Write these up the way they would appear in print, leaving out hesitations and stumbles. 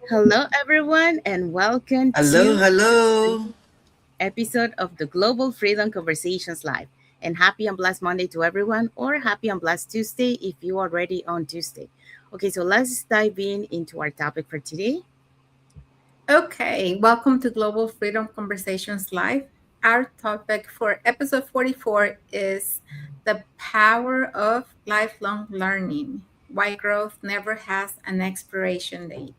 Hello, everyone, and welcome Hello, to hello. episode of the Global Freedom Conversations Live. And happy and blessed Monday to everyone, or happy and blessed Tuesday if you are ready on Tuesday. Okay, so let's dive into our topic for today. Okay, welcome to Global Freedom Conversations Live. Our topic for episode 44 is the power of lifelong learning, why growth never has an expiration date.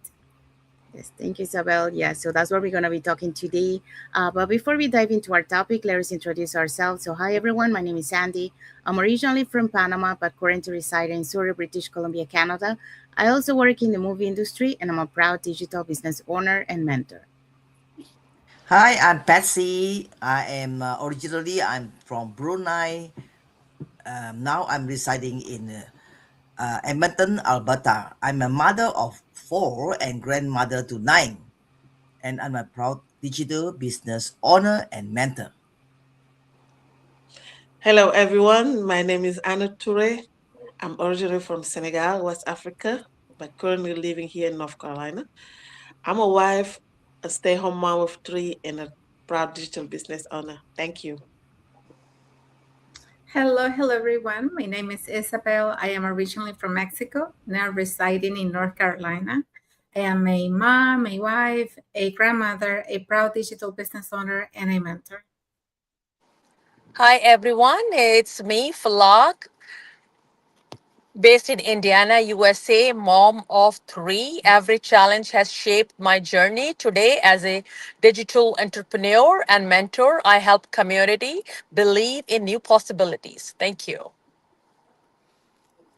Yes, thank you, Isabel. Yeah, so that's what we're going to be talking today. But before we dive into our topic, let us introduce ourselves. So, hi, everyone. My name is Sandy. I'm originally from Panama, but currently reside in Surrey, British Columbia, Canada. I also work in the movie industry, and I'm a proud digital business owner and mentor. Hi, I'm Patsy. I'm from Brunei. Now I'm residing in Edmonton, Alberta. I'm a mother of four and grandmother to nine, and I'm a proud digital business owner and mentor. Hello, everyone. My name is Anna Toure. I'm originally from Senegal, West Africa, but currently living here in North Carolina. I'm a wife, a stay home mom of three, and a proud digital business owner. Thank you. Hello, everyone. My name is Isabel. I am originally from Mexico, now residing in North Carolina. I am a mom, a wife, a grandmother, a proud digital business owner, and a mentor. Hi everyone, it's me, Falak, based in Indiana, USA, mom of three. Every challenge has shaped my journey. Today, as a digital entrepreneur and mentor, I help community believe in new possibilities. Thank you.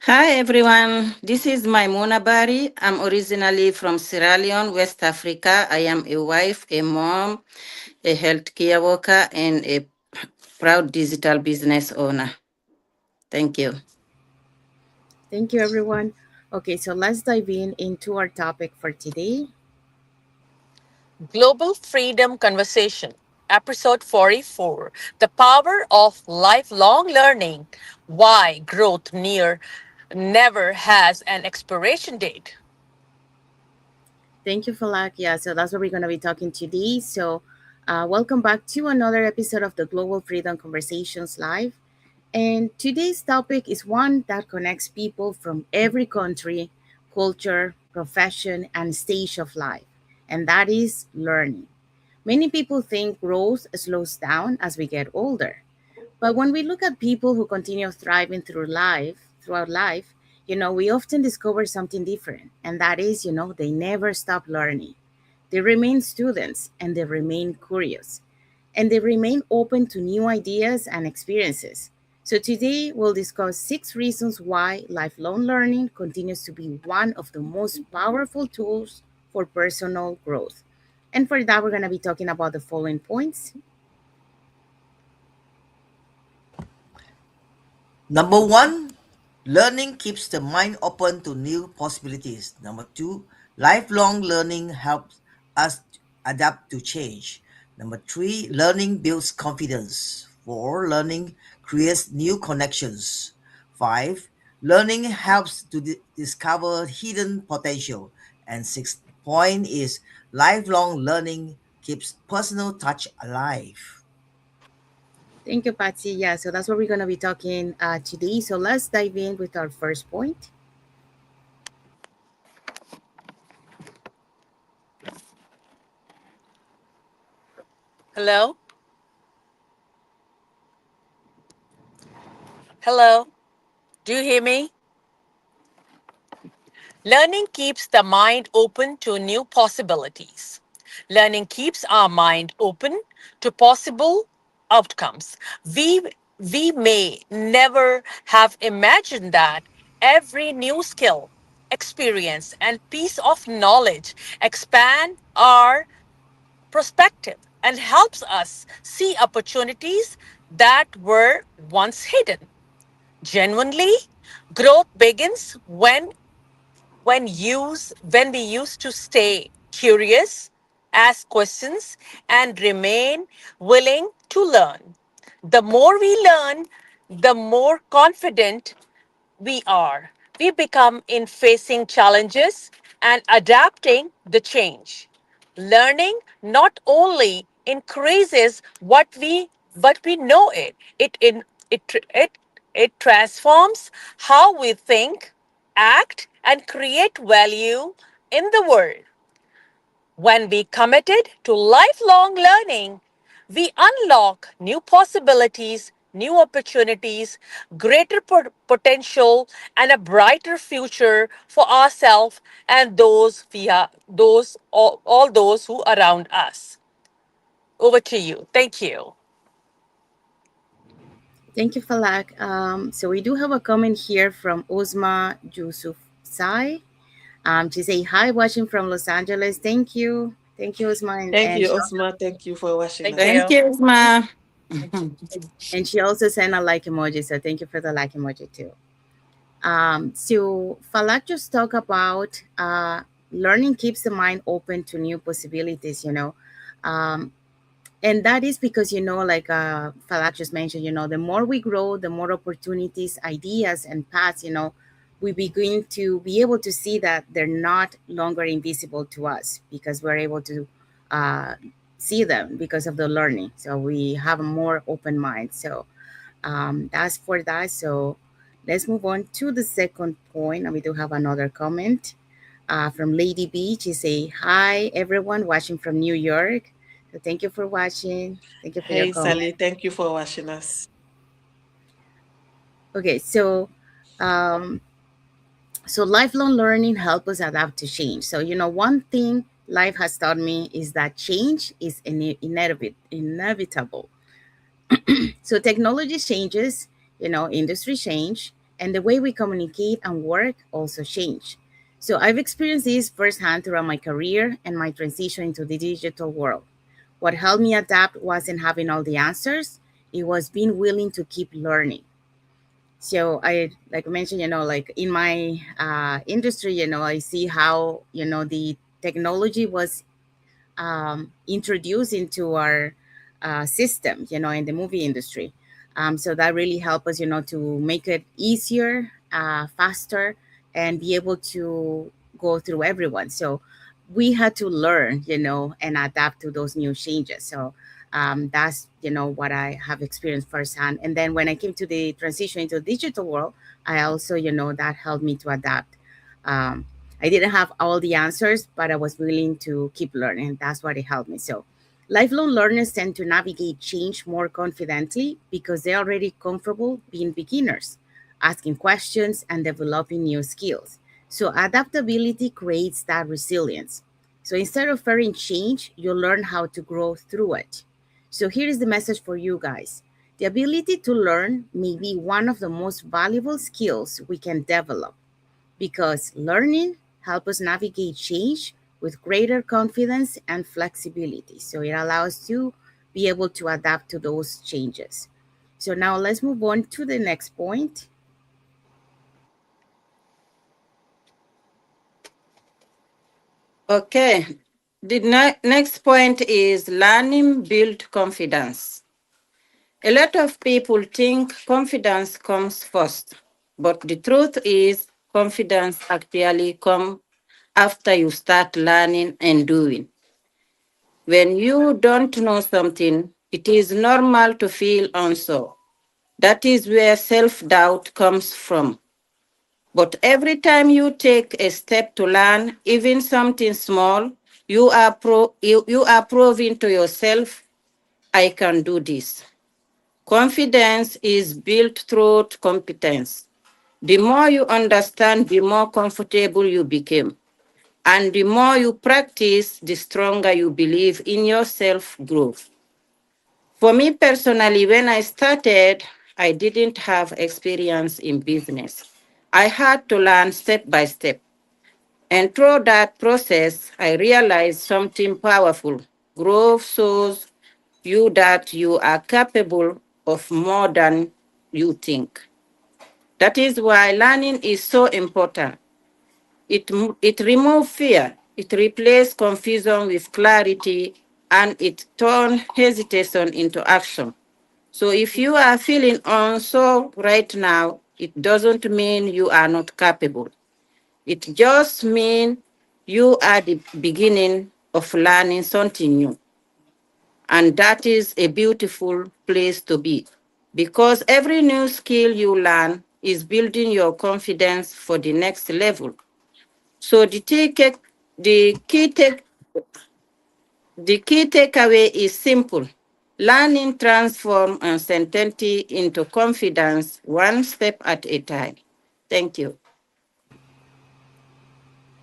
Hi everyone, this is Maimuna Bari. I'm originally from Sierra Leone, West Africa. I am a wife, a mom, a healthcare worker, and a proud digital business owner. Thank you. Thank you, everyone. Okay, so let's dive into our topic for today. Global Freedom Conversation, episode 44, The Power of Lifelong Learning, Why Growth Never Has an Expiration Date. Thank you, Falak. Yeah, so that's what we're going to be talking today. So, welcome back to another episode of the Global Freedom Conversations Live. And today's topic is one that connects people from every country, culture, profession, and stage of life, and that is learning. Many people think growth slows down as we get older. But when we look at people who continue thriving throughout life, we often discover something different. And that is, they never stop learning. They remain students and they remain curious and they remain open to new ideas and experiences. So today we'll discuss 6 reasons why lifelong learning continues to be one of the most powerful tools for personal growth. And for that, we're going to be talking about the following points. Number one, learning keeps the mind open to new possibilities. Number two, lifelong learning helps us adapt to change. Number three, learning builds confidence. Four, learning creates new connections. Five, learning helps to discover hidden potential. And sixth point is lifelong learning keeps personal touch alive. Thank you, Patsy. Yeah, so that's what we're going to be talking today. So let's dive in with our first point. Hello? Hello? Do you hear me? Learning keeps the mind open to new possibilities. Learning keeps our mind open to possible outcomes. We may never have imagined that every new skill, experience, and piece of knowledge expand our perspective and helps us see opportunities that were once hidden. Genuinely, growth begins when we used to stay curious, ask questions, and remain willing to learn. The more we learn, the more confident we are we become in facing challenges and adapting the change. Learning not only increases what we but we know it. It transforms how we think, act, and create value in the world. When we committed to lifelong learning, we unlock new possibilities, new opportunities, greater potential, and a brighter future for ourselves and all those who around us. Over to you. Thank you. Thank you, Falak. So we do have a comment here from Uzma Yusuf Sai. She say hi, watching from Los Angeles. Thank you, Uzma, Thank you, Osma. Thank you for watching Thank us. Thank you. you, Ma. and she also sent a like emoji. So thank you for the like emoji too. So Falak just talk about learning keeps the mind open to new possibilities. Um, and that is because like Falak just mentioned, the more we grow, the more opportunities, ideas, and paths, we begin to be able to see that they're not longer invisible to us because we're able to uh, see them because of the learning. So we have a more open mind. So that's for that. So let's move on to the second point. And we do have another comment from Lady B. She say, hi, everyone watching from New York. So thank you for watching. Thank you for your Hey, comment. Sally. Thank you for watching us. Okay, um, so lifelong learning help us adapt to change. So one thing life has taught me is that change is inevitable. So technology changes, industry change, and the way we communicate and work also change. So I've experienced this firsthand throughout my career and my transition into the digital world. What helped me adapt wasn't having all the answers, it was being willing to keep learning. So I, like I mentioned, like in my industry, I see how, the technology was introduced into our system, in the movie industry. So that really helped us, to make it easier, faster, and be able to go through everyone. So we had to learn, and adapt to those new changes. So that's, what I have experienced firsthand. And then when I came to the transition into the digital world, I also, that helped me to adapt. Um, I didn't have all the answers, but I was willing to keep learning. That's what it helped me. So, lifelong learners tend to navigate change more confidently because they're already comfortable being beginners, asking questions, and developing new skills. So, adaptability creates that resilience. So, instead of fearing change, you'll learn how to grow through it. So, here is the message for you guys: the ability to learn may be one of the most valuable skills we can develop because learning helps us navigate change with greater confidence and flexibility. So it allows us to be able to adapt to those changes. So now let's move on to the next point. Okay. The next point is learning build confidence. A lot of people think confidence comes first, but the truth is confidence actually comes after you start learning and doing. When you don't know something, it is normal to feel unsure. That is where self-doubt comes from. But every time you take a step to learn, even something small, you are proving to yourself, I can do this. Confidence is built through competence. The more you understand, the more comfortable you become. And the more you practice, the stronger you believe in your self growth. For me personally, when I started, I didn't have experience in business. I had to learn step by step. And through that process, I realized something powerful. Growth shows you that you are capable of more than you think. That is why learning is so important. It removes fear, it replaces confusion with clarity, and it turns hesitation into action. So if you are feeling unsure right now, It doesn't mean you are not capable. It just means you are the beginning of learning something new. And that is a beautiful place to be because every new skill you learn is building your confidence for the next level. So the key take, the key takeaway is simple. Learning transform uncertainty into confidence one step at a time. Thank you.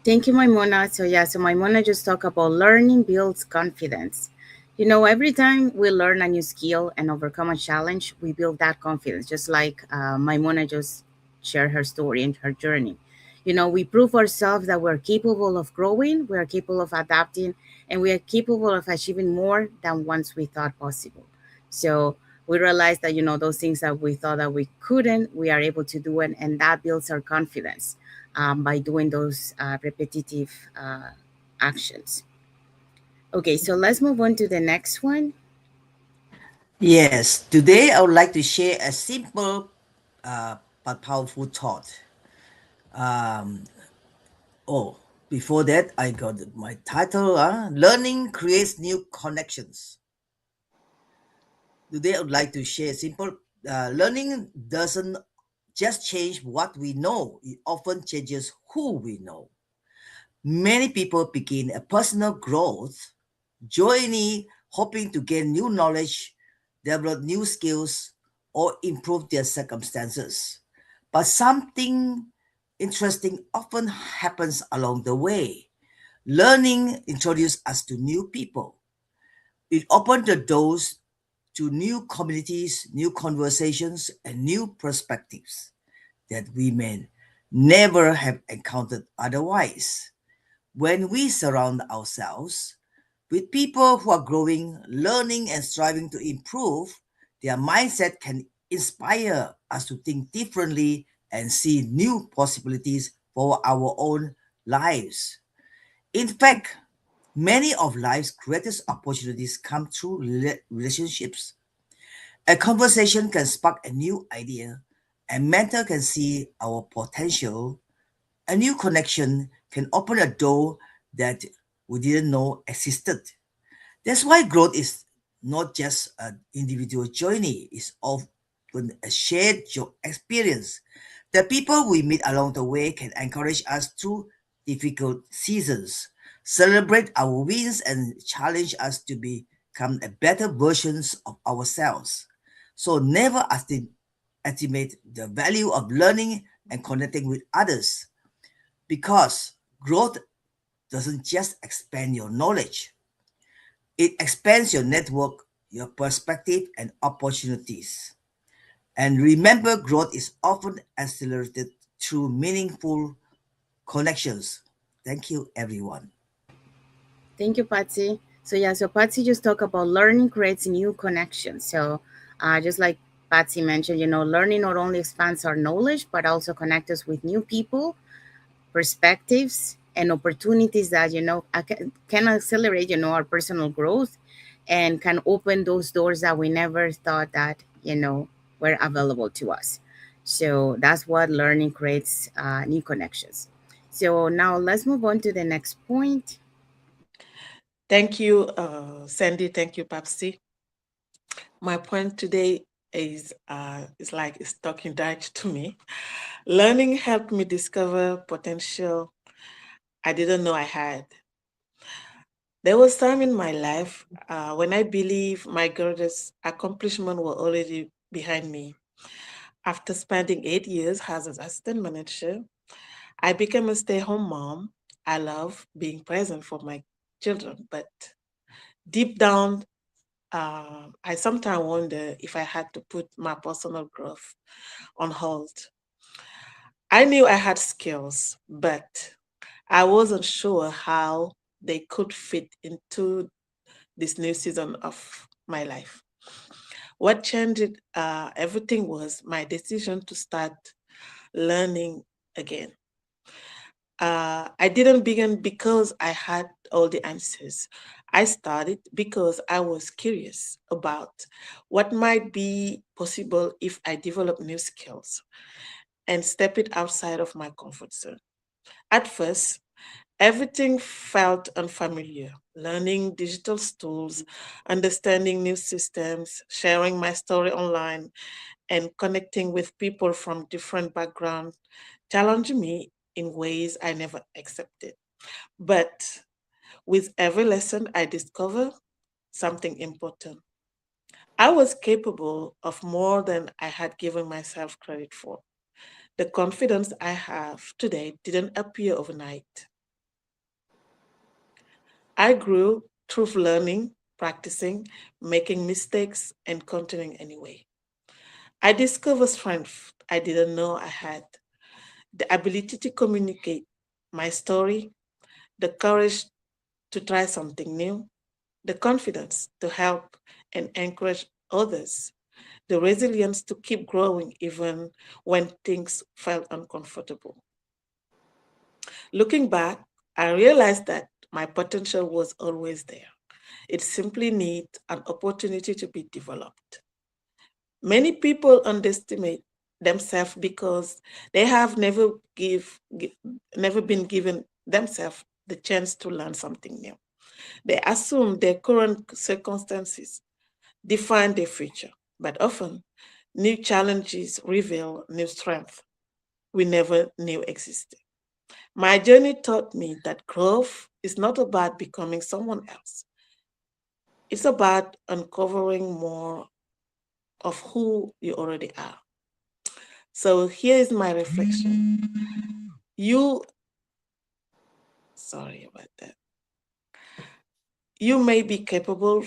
Thank you, Maimona. So yeah, so Maimona just talked about learning builds confidence. You know, every time we learn a new skill and overcome a challenge, we build that confidence. Just like Maimona just shared her story and her journey. You know, we prove ourselves that we're capable of growing, we are capable of adapting, and we are capable of achieving more than once we thought possible. So we realize that, you know, those things that we thought that we couldn't, we are able to do it, and that builds our confidence by doing those repetitive actions. Okay, so let's move on to the next one. Yes, today I would like to share a simple but powerful thought. Um, oh, before that, I got my title, Learning Creates New Connections. Today I would like to share simple learning doesn't just change what we know, it often changes who we know. Many people begin a personal growth journey hoping to gain new knowledge, develop new skills, or improve their circumstances. But something interesting often happens along the way. Learning introduces us to new people. It opens the doors to new communities, new conversations, and new perspectives that we may never have encountered otherwise. When we surround ourselves with people who are growing, learning, and striving to improve, their mindset can inspire us to think differently and see new possibilities for our own lives. In fact, many of life's greatest opportunities come through relationships. A conversation can spark a new idea, a mentor can see our potential, a new connection can open a door that we didn't know existed. That's why growth is not just an individual journey, it's often a shared experience. The people we meet along the way can encourage us through difficult seasons, celebrate our wins, and challenge us to become a better versions of ourselves. So never estimate the value of learning and connecting with others because growth doesn't just expand your knowledge, it expands your network, your perspective, and opportunities. And remember, growth is often accelerated through meaningful connections. Thank you, everyone. Thank you, Patsy. So yeah, so Patsy just talked about learning creates new connections. So just like Patsy mentioned, you know, learning not only expands our knowledge, but also connects us with new people, perspectives, and opportunities that, you know, can accelerate, you know, our personal growth and can open those doors that we never thought that, you know, were available to us. So that's what learning creates new connections. So now let's move on to the next point. Thank you, Sandy. Thank you, Papsi. My point today is like it's talking direct to me. Learning helped me discover potential I didn't know I had. There was time in my life when I believe my greatest accomplishment were already behind me. After spending 8 years as an assistant manager, I became a stay-home mom. I love being present for my children, but deep down, I sometimes wonder if I had to put my personal growth on hold. I knew I had skills, but I wasn't sure how they could fit into this new season of my life. What changed everything was my decision to start learning again. I didn't begin because I had all the answers. I started because I was curious about what might be possible if I develop new skills. and step it outside of my comfort zone. At first, everything felt unfamiliar. Learning digital tools, understanding new systems, sharing my story online, and connecting with people from different backgrounds challenged me in ways I never accepted. But with every lesson, I discovered something important. I was capable of more than I had given myself credit for. The confidence I have today didn't appear overnight. I grew through learning, practicing, making mistakes, and continuing anyway. I discovered strength I didn't know I had, the ability to communicate my story, the courage to try something new, the confidence to help and encourage others, the resilience to keep growing even when things felt uncomfortable. Looking back, I realized that my potential was always there. It simply needs an opportunity to be developed. Many people underestimate themselves because they have never been given themselves the chance to learn something new. They assume their current circumstances define their future, but often new challenges reveal new strength we never knew existed. My journey taught me that growth is not about becoming someone else. It's about uncovering more of who you already are. So here is my reflection. You, sorry about that. You may be capable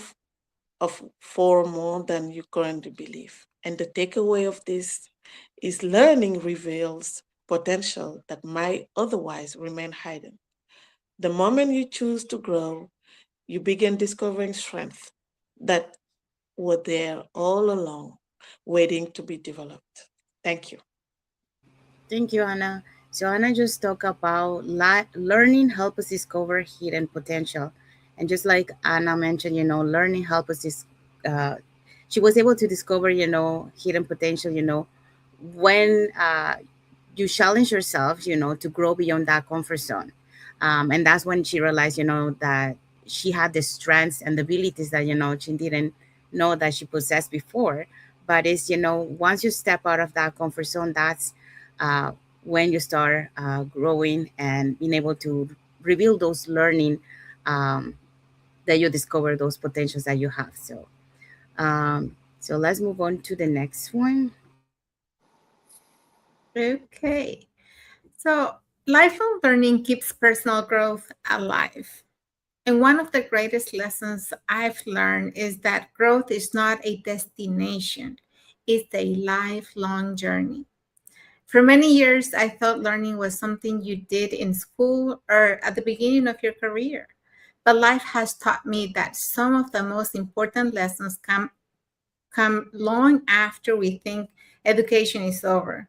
of far more than you currently believe. And the takeaway of this is learning reveals potential that might otherwise remain hidden. The moment you choose to grow, you begin discovering strength that were there all along, waiting to be developed. Thank you. Thank you, Anna. So Anna just talked about learning help us discover hidden potential, and just like Anna mentioned, learning help us uh, she was able to discover, hidden potential, when you challenge yourself, to grow beyond that comfort zone. And that's when she realized, that she had the strengths and the abilities that, she didn't know that she possessed before. But it's, once you step out of that comfort zone, that's uh, when you start growing and being able to reveal those learning, um, that you discover those potentials that you have. So let's move on to the next one. Okay. So, lifelong learning keeps personal growth alive. And one of the greatest lessons I've learned is that growth is not a destination, it's a lifelong journey. For many years, I thought learning was something you did in school or at the beginning of your career. But life has taught me that some of the most important lessons come long after we think education is over.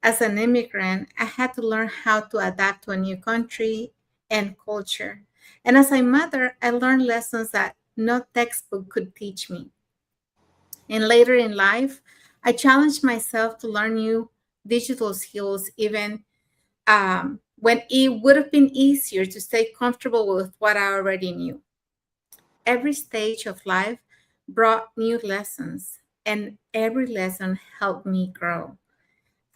As an immigrant, I had to learn how to adapt to a new country and culture. And as a mother, I learned lessons that no textbook could teach me. And later in life, I challenged myself to learn new digital skills, even when it would have been easier to stay comfortable with what I already knew. Every stage of life brought new lessons, and every lesson helped me grow.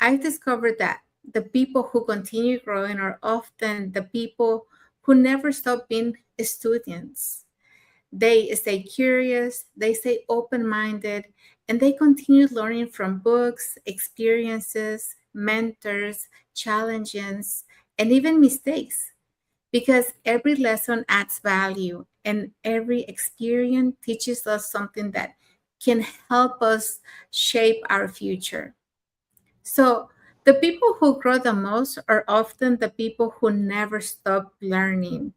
I discovered that the people who continue growing are often the people who never stop being students. They stay curious, they stay open minded, and they continue learning from books, experiences, mentors, challenges, and even mistakes. Because every lesson adds value and every experience teaches us something that can help us shape our future. So, the people who grow the most are often the people who never stop learning.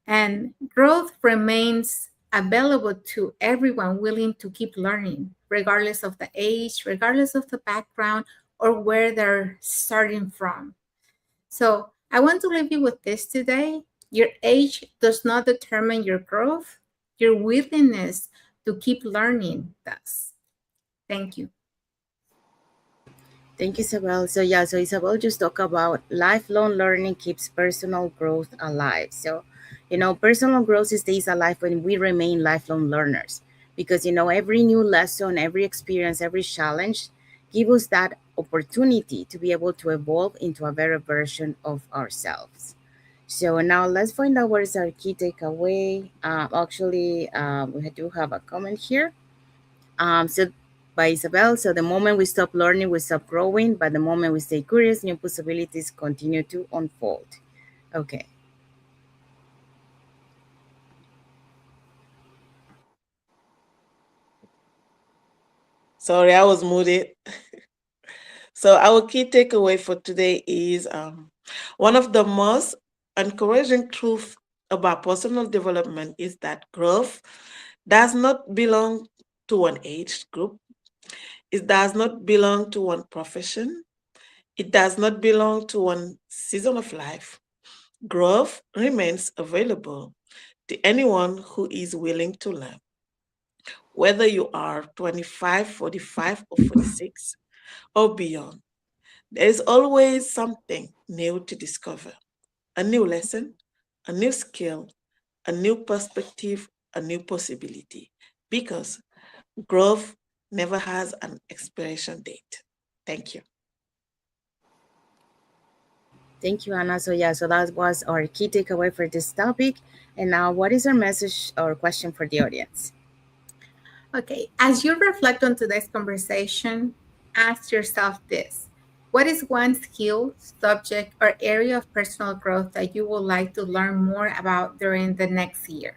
And growth remains available to everyone willing to keep learning, regardless of the age, regardless of the background, or where they're starting from. So, I want to leave you with this today. Your age does not determine your growth, your willingness to keep learning does. Thank you. Thank you, Isabel. So yeah, so Isabel just talked about lifelong learning keeps personal growth alive. So, personal growth stays alive when we remain lifelong learners, because every new lesson, every experience, every challenge give us that opportunity to be able to evolve into a better version of ourselves. So now let's find out what is our key takeaway. We do have a comment here. So by Isabel, so the moment we stop learning, we stop growing, but the moment we stay curious, new possibilities continue to unfold. Okay. Sorry, I was muted. So our key takeaway for today is one of the most encouraging truths about personal development is that growth does not belong to one age group. It does not belong to one profession. It does not belong to one season of life. Growth remains available to anyone who is willing to learn. Whether you are 25, 45, or 46, or beyond, there is always something new to discover, a new lesson, a new skill, a new perspective, a new possibility, because growth never has an expiration date. Thank you. Thank you, Anna. So yeah, so that was our key takeaway for this topic. And now, what is our message or question for the audience? Okay, as you reflect on today's conversation, ask yourself this: what is one skill, subject, or area of personal growth that you would like to learn more about during the next year?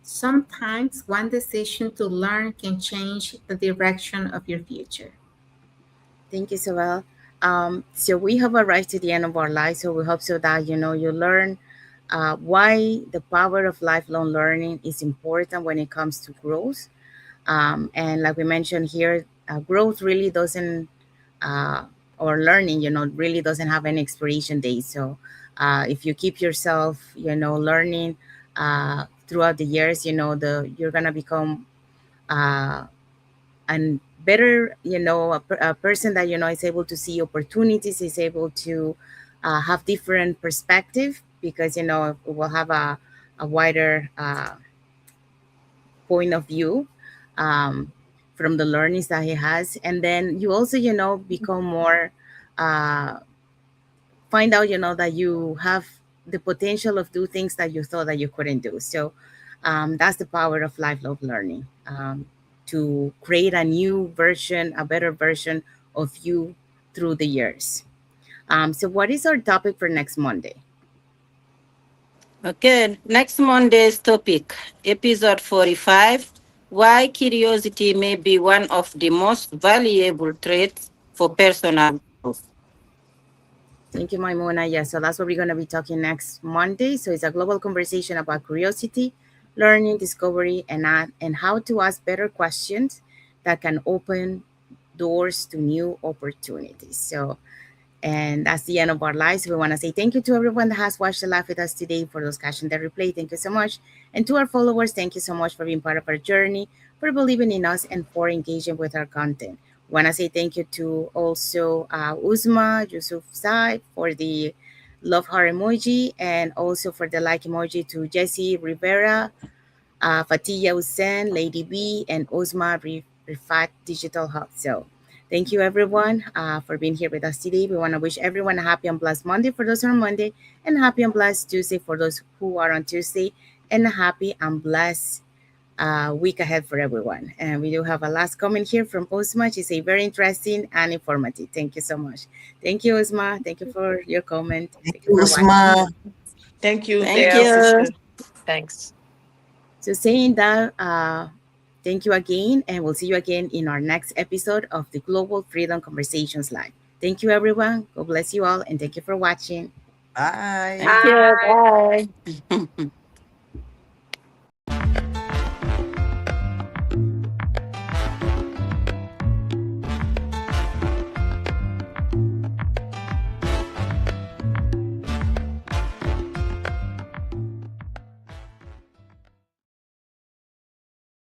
Sometimes one decision to learn can change the direction of your future. Thank you, Sorel. So we have arrived to the end of our life. So we hope so that you learn why the power of lifelong learning is important when it comes to growth. And like we mentioned here, growth really doesn't, uh, or learning, really doesn't have any expiration date. So if you keep yourself, learning throughout the years, you're gonna become uh, and better, a person that is able to see opportunities, is able to have different perspective, because it will have a wider point of view, um, from the learnings that he has. And then you also become more, uh, find out that you have the potential of do things that you thought that you couldn't do. So that's the power of lifelong learning, to create a new version, a better version of you through the years. So what is our topic for next Monday? Okay, next Monday's topic, episode 45, why curiosity may be one of the most valuable traits for personal growth. Thank you, Maimuna. Yeah, so that's what we're going to be talking next Monday. So it's a global conversation about curiosity, learning, discovery, and how to ask better questions that can open doors to new opportunities. So, and that's the end of our lives. We want to say thank you to everyone that has watched the live with us today. For those catching the replay, thank you so much. And to our followers, thank you so much for being part of our journey, for believing in us, and for engaging with our content. Want to say thank you to also Uzma, Yusuf Sai for the love heart emoji, and also for the like emoji to Jesse Rivera, Fatia Hussein, Lady B, and Uzma Rifat Digital Hub. So thank you everyone for being here with us today. We want to wish everyone a happy and blessed Monday for those who are on Monday, and a happy and blessed Tuesday for those who are on Tuesday, and a happy and blessed week ahead for everyone. And we do have a last comment here from Uzma. She say very interesting and informative. Thank you so much. Thank you, Uzma. Thank you for your comment. Thank Thank you you, for watching. Usma. Thank Thank you, you. sister. Thanks. So saying that, thank you again, and we'll see you again in our next episode of the Global Freedom Conversations Live. Thank you, everyone. God bless you all, and thank you for watching. Bye. Thank you. Bye. Bye.